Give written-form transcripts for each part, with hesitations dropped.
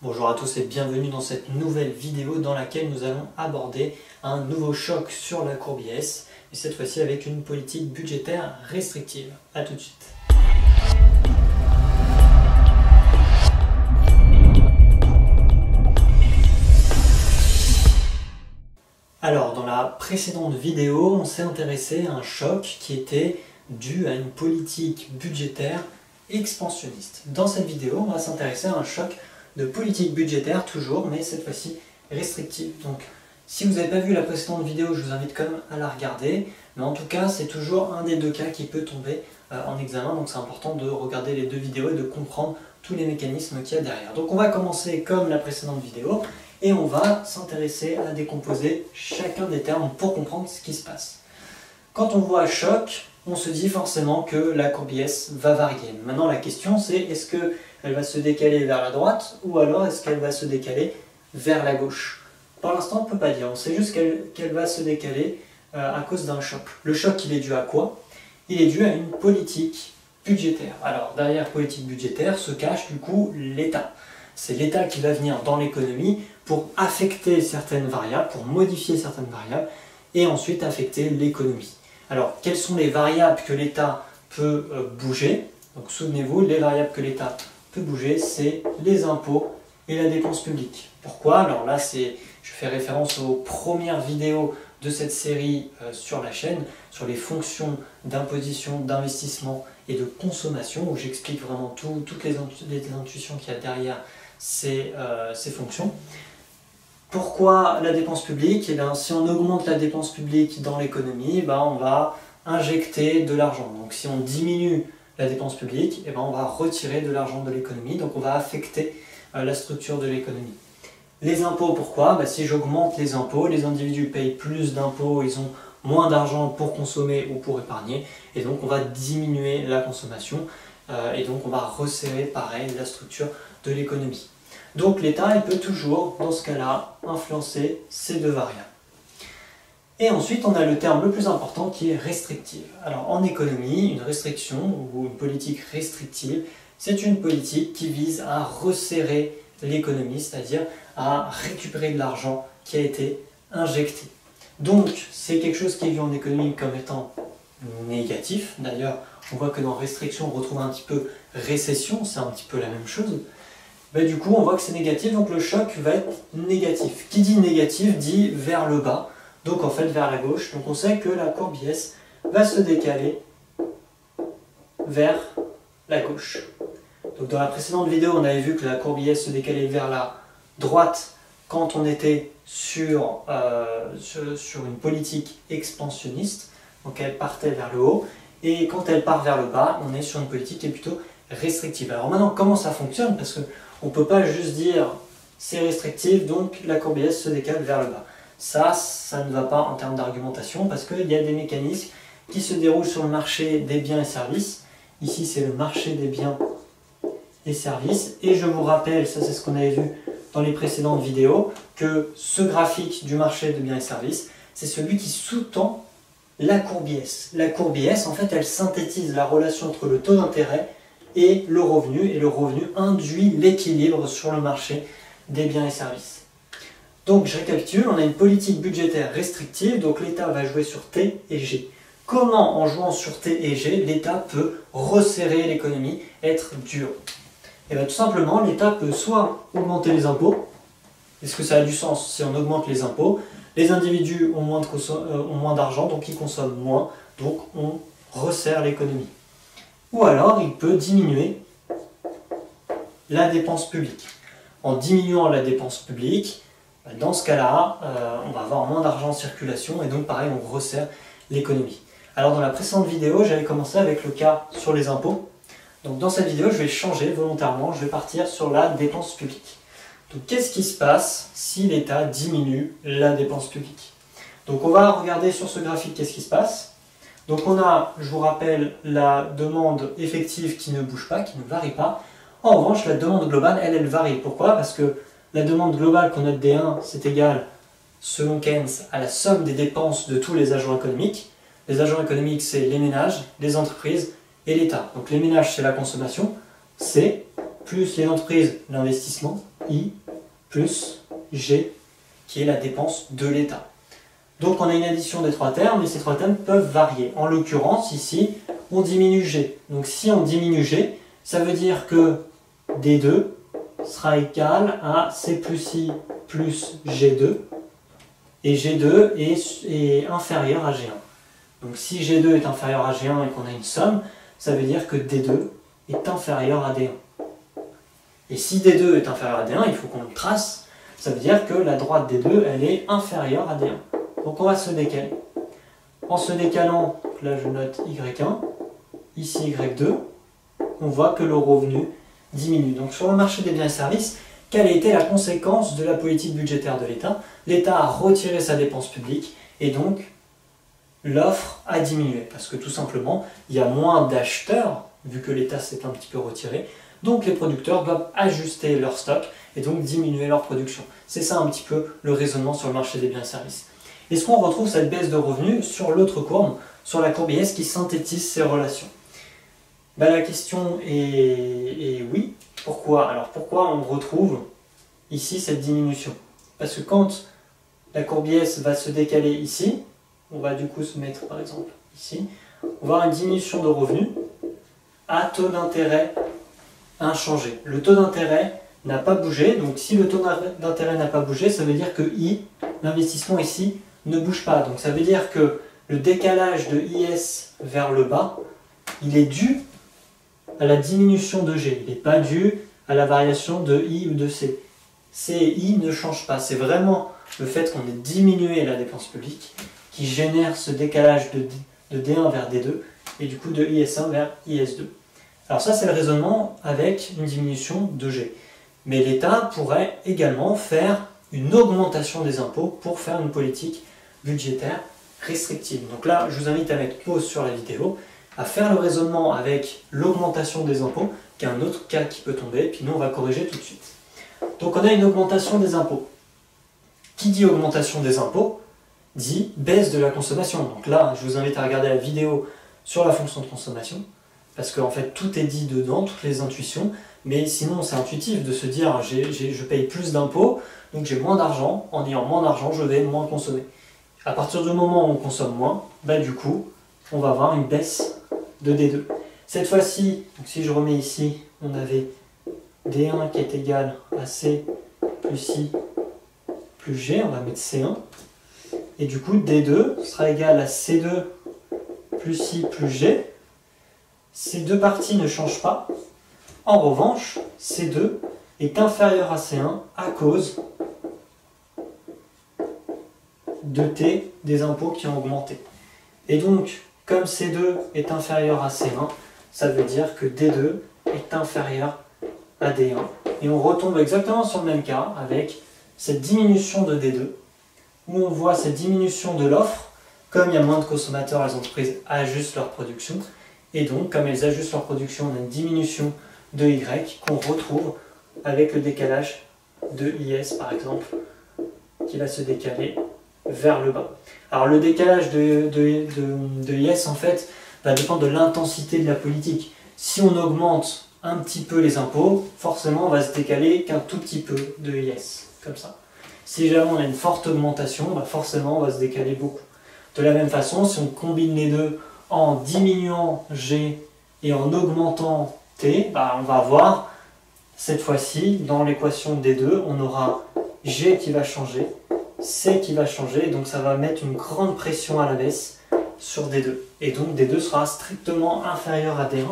Bonjour à tous et bienvenue dans cette nouvelle vidéo dans laquelle nous allons aborder un nouveau choc sur la courbe IS, et cette fois-ci avec une politique budgétaire restrictive. A tout de suite. Alors, dans la précédente vidéo, on s'est intéressé à un choc qui était dû à une politique budgétaire expansionniste. Dans cette vidéo, on va s'intéresser à un choc de politique budgétaire toujours, mais cette fois-ci restrictive. Donc, si vous n'avez pas vu la précédente vidéo, je vous invite quand même à la regarder. Mais en tout cas, c'est toujours un des deux cas qui peut tomber en examen. Donc, c'est important de regarder les deux vidéos et de comprendre tous les mécanismes qu'il y a derrière. Donc, on va commencer comme la précédente vidéo et on va s'intéresser à décomposer chacun des termes pour comprendre ce qui se passe. Quand on voit choc, on se dit forcément que la courbe IS va varier. Maintenant, la question c'est est-ce qu'elle va se décaler vers la droite ou alors est-ce qu'elle va se décaler vers la gauche? Pour l'instant, on ne peut pas dire. On sait juste qu'elle va se décaler à cause d'un choc. Le choc, il est dû à quoi? Il est dû à une politique budgétaire. Alors, derrière politique budgétaire se cache du coup l'État. C'est l'État qui va venir dans l'économie pour affecter certaines variables, pour modifier certaines variables et ensuite affecter l'économie. Alors, quelles sont les variables que l'État peut bouger? Donc, souvenez-vous, les variables que l'État peut bouger, c'est les impôts et la dépense publique. Pourquoi? Alors là, je fais référence aux premières vidéos de cette série sur la chaîne, sur les fonctions d'imposition, d'investissement et de consommation, où j'explique vraiment toutes les intuitions qu'il y a derrière ces fonctions. Pourquoi la dépense publique? Eh bien, si on augmente la dépense publique dans l'économie, on va injecter de l'argent. Donc si on diminue la dépense publique, on va retirer de l'argent de l'économie, donc on va affecter la structure de l'économie. Les impôts, pourquoi? Si j'augmente les impôts, les individus payent plus d'impôts, ils ont moins d'argent pour consommer ou pour épargner, et donc on va diminuer la consommation, et donc on va resserrer pareil la structure de l'économie. Donc l'État peut toujours, dans ce cas-là, influencer ces deux variables. Et ensuite, on a le terme le plus important qui est restrictive. Alors en économie, une restriction ou une politique restrictive, c'est une politique qui vise à resserrer l'économie, c'est-à-dire à récupérer de l'argent qui a été injecté. Donc c'est quelque chose qui est vu en économie comme étant négatif. D'ailleurs, on voit que dans restriction, on retrouve un petit peu récession, c'est un petit peu la même chose. Du coup, on voit que c'est négatif, donc le choc va être négatif. Qui dit négatif dit vers le bas, donc en fait vers la gauche. Donc on sait que la courbe IS va se décaler vers la gauche. Donc dans la précédente vidéo, on avait vu que la courbe IS se décalait vers la droite quand on était sur une politique expansionniste, donc elle partait vers le haut, et quand elle part vers le bas, on est sur une politique qui est plutôt restrictive. Alors maintenant, comment ça fonctionne? Parce qu'on ne peut pas juste dire c'est restrictif, donc la courbe IS se décale vers le bas. Ça ne va pas en termes d'argumentation, parce qu'il y a des mécanismes qui se déroulent sur le marché des biens et services. Ici, c'est le marché des biens et services. Et je vous rappelle, ça c'est ce qu'on avait vu dans les précédentes vidéos, que ce graphique du marché des biens et services, c'est celui qui sous-tend la courbe IS. La courbe IS, en fait, elle synthétise la relation entre le taux d'intérêt et le revenu induit l'équilibre sur le marché des biens et services. Donc je récapitule, on a une politique budgétaire restrictive, donc l'État va jouer sur T et G. Comment en jouant sur T et G, l'État peut resserrer l'économie, être dur? Et tout simplement, l'État peut soit augmenter les impôts, est-ce que ça a du sens? Si on augmente les impôts, les individus ont moins d'argent, donc ils consomment moins, donc on resserre l'économie. Ou alors, il peut diminuer la dépense publique. En diminuant la dépense publique, dans ce cas-là, on va avoir moins d'argent en circulation et donc pareil, on resserre l'économie. Alors dans la précédente vidéo, j'avais commencé avec le cas sur les impôts. Donc dans cette vidéo, je vais changer volontairement, je vais partir sur la dépense publique. Donc qu'est-ce qui se passe si l'État diminue la dépense publique? Donc on va regarder sur ce graphique qu'est-ce qui se passe. Donc on a, je vous rappelle, la demande effective qui ne bouge pas, qui ne varie pas. En revanche, la demande globale, elle varie. Pourquoi? Parce que la demande globale qu'on note D1, c'est égal, selon Keynes, à la somme des dépenses de tous les agents économiques. Les agents économiques, c'est les ménages, les entreprises et l'État. Donc les ménages, c'est la consommation, C, plus les entreprises, l'investissement, I plus G, qui est la dépense de l'État. Donc on a une addition des trois termes, et ces trois termes peuvent varier. En l'occurrence, ici, on diminue G. Donc si on diminue G, ça veut dire que D2 sera égal à C plus I plus G2, et G2 est inférieur à G1. Donc si G2 est inférieur à G1 et qu'on a une somme, ça veut dire que D2 est inférieur à D1. Et si D2 est inférieur à D1, il faut qu'on le trace, ça veut dire que la droite D2, elle est inférieure à D1. Donc on va se décaler. En se décalant, là je note Y1, ici Y2, on voit que le revenu diminue. Donc sur le marché des biens et services, quelle a été la conséquence de la politique budgétaire de l'État? L'État a retiré sa dépense publique et donc l'offre a diminué. Parce que tout simplement, il y a moins d'acheteurs, vu que l'État s'est un petit peu retiré. Donc les producteurs doivent ajuster leur stock et donc diminuer leur production. C'est ça un petit peu le raisonnement sur le marché des biens et services. Est-ce qu'on retrouve cette baisse de revenus sur l'autre courbe, sur la courbe IS qui synthétise ces relations? La question est oui. Pourquoi? Alors pourquoi on retrouve ici cette diminution? Parce que quand la courbe IS va se décaler ici, on va du coup se mettre par exemple ici, on va avoir une diminution de revenus à taux d'intérêt inchangé. Le taux d'intérêt n'a pas bougé, donc si le taux d'intérêt n'a pas bougé, ça veut dire que I, l'investissement ici, ne bouge pas. Donc ça veut dire que le décalage de IS vers le bas, il est dû à la diminution de G. Il n'est pas dû à la variation de I ou de C. C et I ne changent pas. C'est vraiment le fait qu'on ait diminué la dépense publique qui génère ce décalage de D1 vers D2 et du coup de IS1 vers IS2. Alors ça c'est le raisonnement avec une diminution de G. Mais l'État pourrait également faire une augmentation des impôts pour faire une politique budgétaire restrictive. Donc là, je vous invite à mettre pause sur la vidéo, à faire le raisonnement avec l'augmentation des impôts, qui est un autre cas qui peut tomber, puis nous on va corriger tout de suite. Donc on a une augmentation des impôts. Qui dit augmentation des impôts dit baisse de la consommation. Donc là, je vous invite à regarder la vidéo sur la fonction de consommation, parce qu'en fait tout est dit dedans, toutes les intuitions, mais sinon c'est intuitif de se dire je paye plus d'impôts, donc j'ai moins d'argent, en ayant moins d'argent je vais moins consommer. À partir du moment où on consomme moins, du coup on va avoir une baisse de D2. Cette fois-ci, si je remets ici, on avait D1 qui est égal à C plus I plus G, on va mettre C1, et du coup D2 sera égal à C2 plus I plus G. Ces deux parties ne changent pas. En revanche, C2 est inférieur à C1 à cause de T des impôts qui ont augmenté. Et donc, comme C2 est inférieur à C1, ça veut dire que D2 est inférieur à D1. Et on retombe exactement sur le même cas avec cette diminution de D2, où on voit cette diminution de l'offre. Comme il y a moins de consommateurs, les entreprises ajustent leur production. Et donc, comme elles ajustent leur production, on a une diminution de Y qu'on retrouve avec le décalage de IS, par exemple, qui va se décaler vers le bas. Alors, le décalage de IS, en fait, va dépendre de l'intensité de la politique. Si on augmente un petit peu les impôts, forcément, on va se décaler qu'un tout petit peu de IS, comme ça. Si jamais on a une forte augmentation, forcément, on va se décaler beaucoup. De la même façon, si on combine les deux en diminuant G et en augmentant T, on va avoir, cette fois-ci, dans l'équation des deux, on aura G qui va changer, C qui va changer, donc ça va mettre une grande pression à la baisse sur D2. Et donc D2 sera strictement inférieur à D1,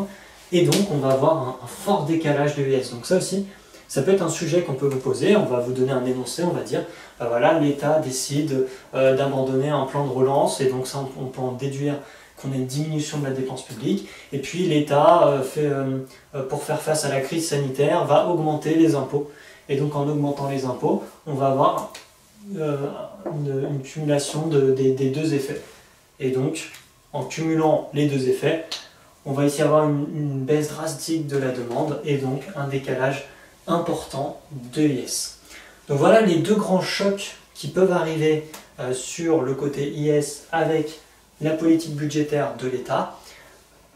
et donc on va avoir un fort décalage de US. Donc ça aussi, ça peut être un sujet qu'on peut vous poser, on va vous donner un énoncé, on va dire, voilà, l'État décide d'abandonner un plan de relance, et donc ça on peut en déduire qu'on a une diminution de la dépense publique, et puis l'État, pour faire face à la crise sanitaire, va augmenter les impôts. Et donc en augmentant les impôts, on va avoir une cumulation des deux effets. Et donc, en cumulant les deux effets, on va ici avoir une baisse drastique de la demande, et donc un décalage important de IS. Donc voilà les deux grands chocs qui peuvent arriver sur le côté IS avec la politique budgétaire de l'État.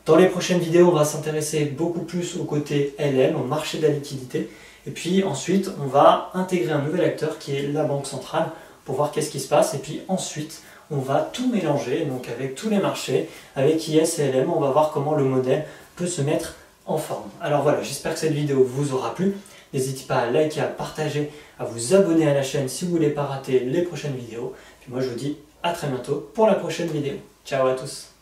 Dans les prochaines vidéos, on va s'intéresser beaucoup plus au côté LM, au marché de la liquidité, Et puis ensuite, on va intégrer un nouvel acteur qui est la banque centrale pour voir qu'est-ce qui se passe. Et puis ensuite, on va tout mélanger, donc avec tous les marchés, avec IS et LM, on va voir comment le modèle peut se mettre en forme. Alors voilà, j'espère que cette vidéo vous aura plu. N'hésitez pas à liker, à partager, à vous abonner à la chaîne si vous ne voulez pas rater les prochaines vidéos. Puis moi je vous dis à très bientôt pour la prochaine vidéo. Ciao à tous.